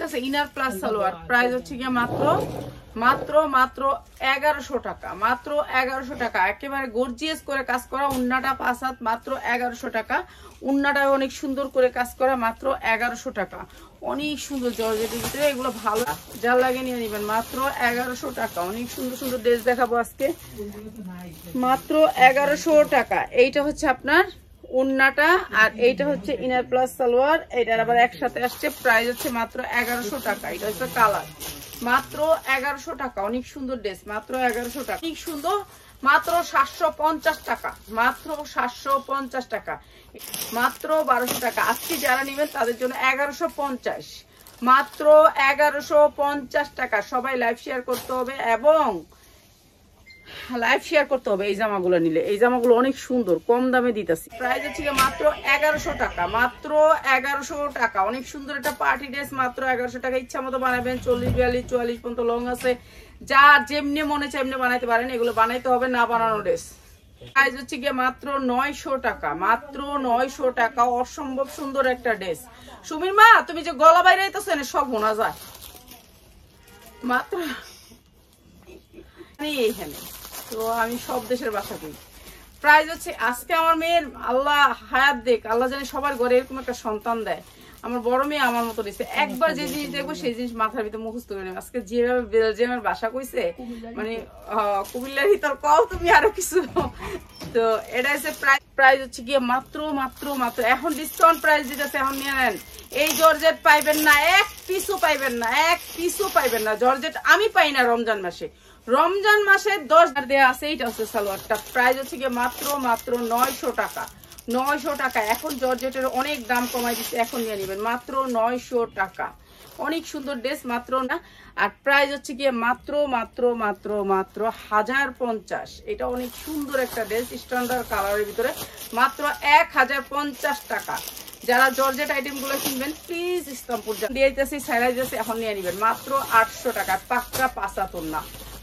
আছে inner plus salwar, price হচ্ছে গিয়ে মাত্র মাত্র মাত্র 1100 টাকা, মাত্র 1100 টাকা। একেবারে গর্জিয়াস করে কাজ করা, উন্নাটা 5 হাত, মাত্র 1100 টাকা। উন্নাটা অনেক সুন্দর করে কাজ করা, মাত্র 1100 টাকা। অনেক সুন্দর জর্জেটের ভিতরে, এগুলো ভালো, যা লাগে নিয়ে নেবেন, মাত্র 1100 টাকা। অনেক সুন্দর সুন্দর ড্রেস দেখাবো আজকে, মাত্র 1100 টাকা। এইটা হচ্ছে আপনার উন্নাটা, আর এইটা হচ্ছে ইনার প্লাস সালোয়ার, এটার আবার একসাথে আসছে। প্রাইস হচ্ছে মাত্র 1100 টাকা। এটা হচ্ছে কালার, মাত্র 1100 টাকা। অনেক সুন্দর ড্রেস, মাত্র 1100 টাকা। অনেক সুন্দর, মাত্র 750 টাকা, মাত্র 750 টাকা, মাত্র 1200 টাকা। আজকে যারা নেবেন তাদের জন্য 1150, মাত্র 1150 টাকা। সবাই লাইভ শেয়ার করতে হবে এবং লাইভ শেয়ার করতে হবে। এই জামাগুলো নিলে, এই জামাগুলো অনেক সুন্দর, কম দামে দিতেছি। প্রাইস হচ্ছে মাত্র 1100 টাকা, মাত্র 1100 টাকা। অনেক সুন্দর একটা পার্টি ড্রেস, মাত্র 1100 টাকা। ইচ্ছা মতো বানাবেন, 40, 42, 44 পর্যন্ত লং আছে, যার যেমনি মনে চায় এমনি বানাইতে পারেন। এগুলো বানাইতে হবে না বানানো ড্রেস। প্রাইস হচ্ছে গিয়ে মাত্র 900 টাকা, মাত্র 900 টাকা। অসম্ভব সুন্দর একটা ড্রেস। সুমির মা, তুমি যে গলা বাইরে আইতেছো না, সব শোনা যায়। মাত্র এইখানে তো আমি সব দেশের বাসা করি। প্রাইস হচ্ছে, আজকে আমার মেয়ের আল্লাহ হায়াত দেখ, আল্লাহ জানে সবার ঘরে এরকম একটা সন্তান দেয়। আমার বড় মেয়ে আমার মতো দিচ্ছে, একবার যে জিনিস দেখবো সেই জিনিস মাথার ভিতরে মুখস্থ করে নেবে। আজকে যেভাবে বেলজিয়ামের ভাষা কইছে, মানে কুমিল্লার ভিতর কও তুমি আরো কিছু। তো এটা হচ্ছে প্রাইস হচ্ছে গিয়ে মাত্র মাত্র মাত্র, এখন ডিসকাউন্ট প্রাইস দিতেছে, এখন নিয়ে নেন। এই জর্জেট পাইবেন না, এক পিসও পাইবেন না, এক পিসও পাইবেন না। জর্জেট আমি পাই না রমজান মাসে, রমজান মাসে 10 দেওয়া আছে। এইটা হচ্ছে সালোয়ারটা, প্রাইস হচ্ছে গিয়ে মাত্র মাত্র 900 টাকা, 900 টাকা। এখন জর্জেটের অনেক দাম কমাই দিচ্ছে, এখন নিয়ে নেবেন, মাত্র 900 টাকা। অনেক সুন্দর ড্রেস, মাত্র না। আর প্রাইস হচ্ছে গিয়ে মাত্র মাত্র মাত্র মাত্র 1050। এটা অনেক সুন্দর একটা ড্রেস, স্ট্যান্ডার্ড কালারের ভিতরে, মাত্র 1050 টাকা। যারা জর্জেট আইটেম গুলো কিনবেন প্লিজ ইসলামপুর দিয়েছি, স্যালাইজ এখন নিয়ে নেবেন, মাত্র 800 টাকা। পাক্কা পাঁচাতন না,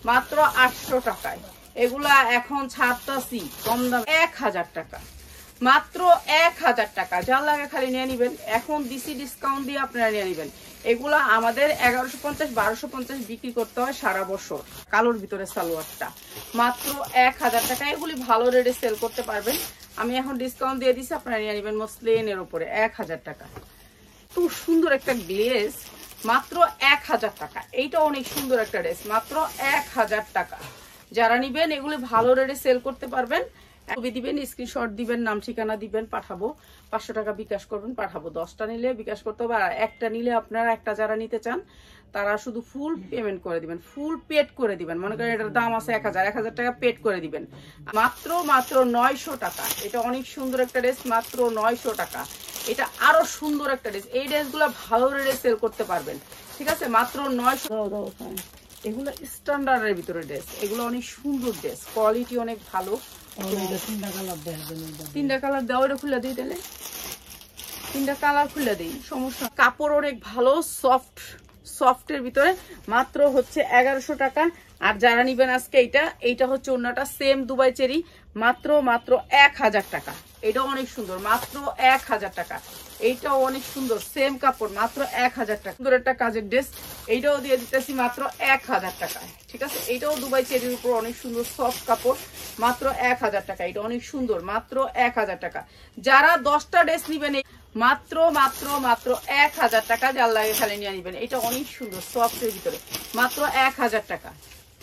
মাত্র 800 টাকায়। এগুলা এখন ছাড়তাছি কম দাম 1000 টাকা, মাত্র 1000 টাকা। যা লাগে খালি নিয়ে নিবেন, এখন দিছি ডিসকাউন্ট দিয়ে আপনারা নিয়ে নিবেন। এগুলা আমাদের 1150, 1250 বিক্রি করতে হয় সারা বছর। কালোর ভিতরে সালোয়ারটা মাত্র 1000 টাকা। এগুলি ভালো রেটে সেল করতে পারবেন। আমি এখন ডিসকাউন্ট দিয়ে দিছি, আপনারা নিয়ে নিবেন মসলিনের উপরে 1000 টাকা। তো সুন্দর একটা গ্লেজ, মাত্র 1000 টাকা। এইটা অনেক সুন্দর একটা ড্রেস, মাত্র 1000 টাকা। যারা নিবেন এগুলি ভালো রেটে সেল করতে পারবেন। ছবি দিবেন, স্ক্রিনশট দিবেন, নাম ঠিকানা দিবেন, পাঠাবো। 500 টাকা বিকাশ করবেন, পাঠাবো। 10টা নিলে বিকাশ করতে হবে, আর একটা নিলে আপনারা, একটা যারা নিতে চান তারা শুধু ফুল পেমেন্ট করে দিবেন, ফুল পেড করে দিবেন। মনে করেন এটার দাম আছে 1000 টাকা পেড করে দিবেন, মাত্র মাত্র 900 টাকা। এটা অনেক সুন্দর একটা ড্রেস, মাত্র 900 টাকা। এটা আরো সুন্দর একটা ড্রেস। এই ড্রেসগুলো ভালো রেটে সেল করতে পারবেন, ঠিক আছে, মাত্র 900। এগুলো স্ট্যান্ডার্ডের ভিতরে ড্রেস, এগুলো অনেক সুন্দর ড্রেস, কোয়ালিটি অনেক ভালো। 3টা কালার দাও, এটা খুলে দিই, তাহলে 3টা কালার খুলে দিই, সমস্যা। কাপড় অনেক ভালো, সফট, সফটের ভিতরে, মাত্র হচ্ছে 1100 টাকা। আর যারা নিবেন আজকে এইটা হচ্ছে ওন্নাটা, সেম দুবাই চেরি, মাত্র মাত্র 1000 টাকা। এটা অনেক সুন্দর, মাত্র 1000 টাকা। এইটাও অনেক সুন্দর, সেম কাপড়, মাত্র 1000 টাকা। সুন্দর একটা কাজের ড্রেস, এইটাও দিয়ে দিতেছি মাত্র 1000 টাকা, ঠিক আছে। এইটাও দুবাই চেরির উপর অনেক সুন্দর সফট কাপড়, মাত্র 1000 টাকা। এটা অনেক সুন্দর, মাত্র 1000 টাকা। যারা 10টা ড্রেস নিবেন মাত্র মাত্র মাত্র 1000 টাকা। যার লাগে খালি নিয়ে নিবেন। এটা অনেক সুন্দর সফটের ভিতরে, মাত্র 1000 টাকা।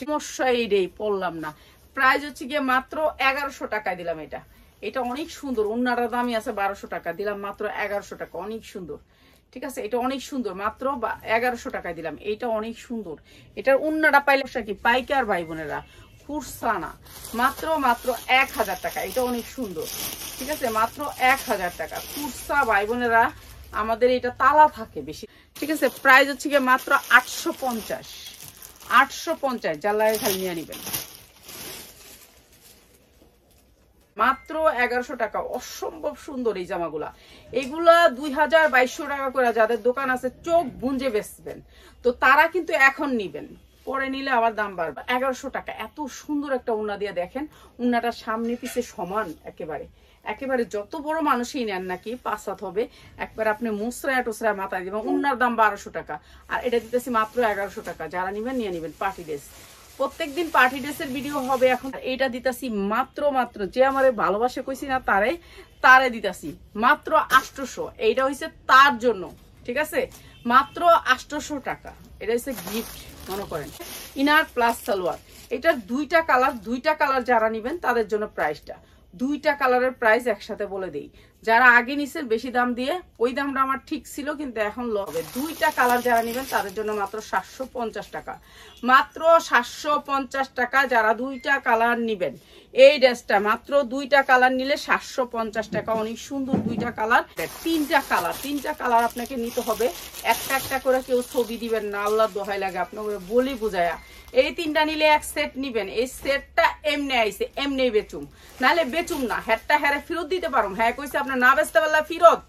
সমস্যা এইটাই পড়লাম না। প্রাইস হচ্ছে গিয়ে মাত্র 1100 টাকায় দিলাম। এটা অনেক সুন্দর, অন্যটার দামই আছে 1200 টাকা, দিলাম মাত্র 1100 টাকা। অনেক সুন্দর, ঠিক আছে। এটা অনেক সুন্দর, মাত্র 1100 টাকায় দিলাম। এটা অনেক সুন্দর। এটার অন্যটা পাইলে কি পাইকার ভাই বোনেরা, খুরসানা, মাত্র মাত্র 1000 টাকা। এটা অনেক সুন্দর, ঠিক আছে, মাত্র 1000 টাকা। খুরসা ভাই বোনেরা, আমাদের এটা তালা থাকে বেশি, ঠিক আছে। প্রাইস হচ্ছে গিয়ে মাত্র 850, 850। যার লাগে খালি নিয়ে নিবেন, মাত্র 1100 টাকা। অসম্ভব সুন্দর এই জামাগুলা। এগুলা 2200 টাকা করে যাদের দোকান আছে চোখ বুঞ্জে বেচবেন, তো তারা কিন্তু এখন নিবেন, পরে নিলে আবার দাম বাড়বে। 1100 টাকা। এত সুন্দর একটা উন্না দিয়ে দেখেন, উন্নাটার সামনে পিছে সমান, একেবারে একেবারে যত বড় মানুষই নেন নাকি 5 হাত হবে, একবার আপনি মুসরায় টুসরায় মাথায় দিবেন। উন্নার দাম 1200 টাকা, আর এটা দিতেছি মাত্র 1100 টাকা। যারা নিবেন নিয়ে নিবেন। পার্টি ড্রেস, প্রত্যেকদিন পার্টি ড্রেসের ভিডিও হবে এখন। এইটা দিতাছি মাত্র যে আমারে ভালোবাসে কইছি না তারে দিতাছি মাত্র 800। এইটা হইছে তার জন্য, ঠিক আছে? মাত্র 800 টাকা। এটা হচ্ছে গিফট মনে করেন। ইনার প্লাস সালোয়ার, এটার দুইটা কালার যারা নিবেন তাদের জন্য প্রাইসটা, দুইটা কালারের প্রাইস একসাথে বলে দেই। যারা আগে নিছেন বেশি দাম দিয়ে, ওই দামটা আমার ঠিক ছিল কিন্তু এখন হবে। দুইটা কালার যারা নিবেন তাদের জন্য মাত্র 750 টাকা, মাত্র 750 টাকা। যারা দুইটা কালার নিবেন, এই ড্রেসটা মাত্র দুইটা কালার নিলে 750 টাকা। অনেক সুন্দর দুইটা কালার, তিনটা কালার আপনাকে নিতে হবে। একটা করে কেউ ছবি দিবেন না, আল্লাহর দোহাই লাগে আপনাকে বলি বুঝায়া। এই তিনটা নিলে এক সেট নিবেন। এই সেটটা এমনি আইছে, এমনি বেচুম, নাহলে বেচুম না। হ্যাটটা হ্যারে ফেরত দিতে পারুম। হ্যাঁ কইছে আপনার না বেচতে পারলে ফেরত,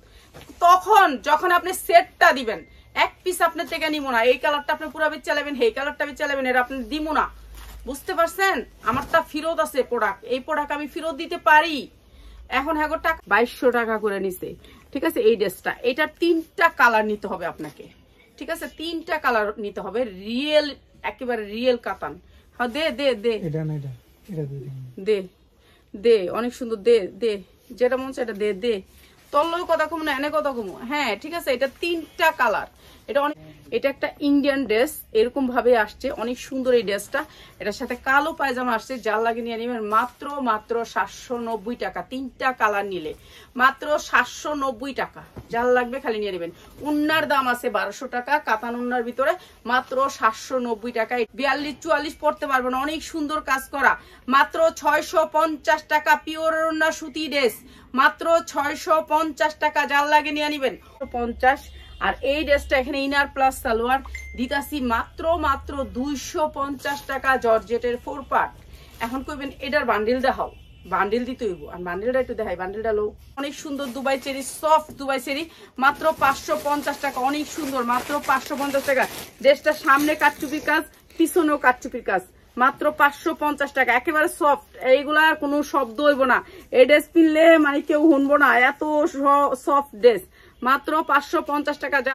তখন যখন আপনি সেটটা দিবেন এক পিস আপনার থেকে নিব না। এই কালারটা আপনি পুরো বেচ চালাবেন, এই কালারটা বেচ চালাবেন, এটা আপনি দিব না। বুঝতে পারছেন? আমারটা ফেরত আছে প্রোডাক্ট, এই প্রোডাক্ট আমি ফেরত দিতে পারি। এখন হ্যাঁ টাকা 2200 টাকা করে নিছে, ঠিক আছে? এই ড্রেসটা, এটা তিনটা কালার নিতে হবে আপনাকে, ঠিক আছে? তিনটা কালার নিতে হবে। রিয়েল, একেবারে রিয়েল কাতান। হ্যাঁ দে দে দে দে, অনেক সুন্দর। দে যেটা মন চায় এটা দে। তল্লই কথা কমু না, এনে কথা কমু। হ্যাঁ ঠিক আছে, এটা তিনটা কালার। এটা একটা ইন্ডিয়ান ড্রেস, এরকম ভাবে আসছে, অনেক সুন্দর এই ড্রেসটা। এটার সাথে কালো পায়জামা আসছে। যার লাগে নিয়ে নেবেন মাত্র 790 টাকা। তিনটা কালার নিলে মাত্র 790 টাকা। যার লাগবে খালি নিয়ে নেবেন। উন্নার দাম আছে 1200 টাকা, কাতান উন্নার ভিতরে মাত্র 790 টাকা। 42-44 পড়তে পারবে না, অনেক সুন্দর কাজ করা। মাত্র 650 টাকা। পিওর উন্না সুতি ড্রেস মাত্র 650 টাকা। যার লাগে নিয়ে নেবেন 50। আর এই ড্রেসটা এখানে ইনার প্লাস সালোয়ার দিতাছি মাত্র 250 টাকা। জর্জেটের 4 পার্ট। এখন কইবেন এটার বান্ডিল দেখাও, বান্ডিল দিতে হইব। আর বান্ডিলটা একটু দেখাই, বান্ডিলটা লো। অনেক সুন্দর Dubai cherry, soft Dubai cherry, মাত্র 550 টাকা। অনেক সুন্দর, মাত্র 550 টাকা। ড্রেসটা সামনে কাটচুপির কাজ, পিছনেও কাটচুপির কাজ, মাত্র 550 টাকা। একেবারে সফট, এইগুলা কোনো শব্দ হইব না। এই ড্রেস কিনলে মানে কেউ শুনবো না, এত সফট ড্রেস। মাত্র 550 টাকা।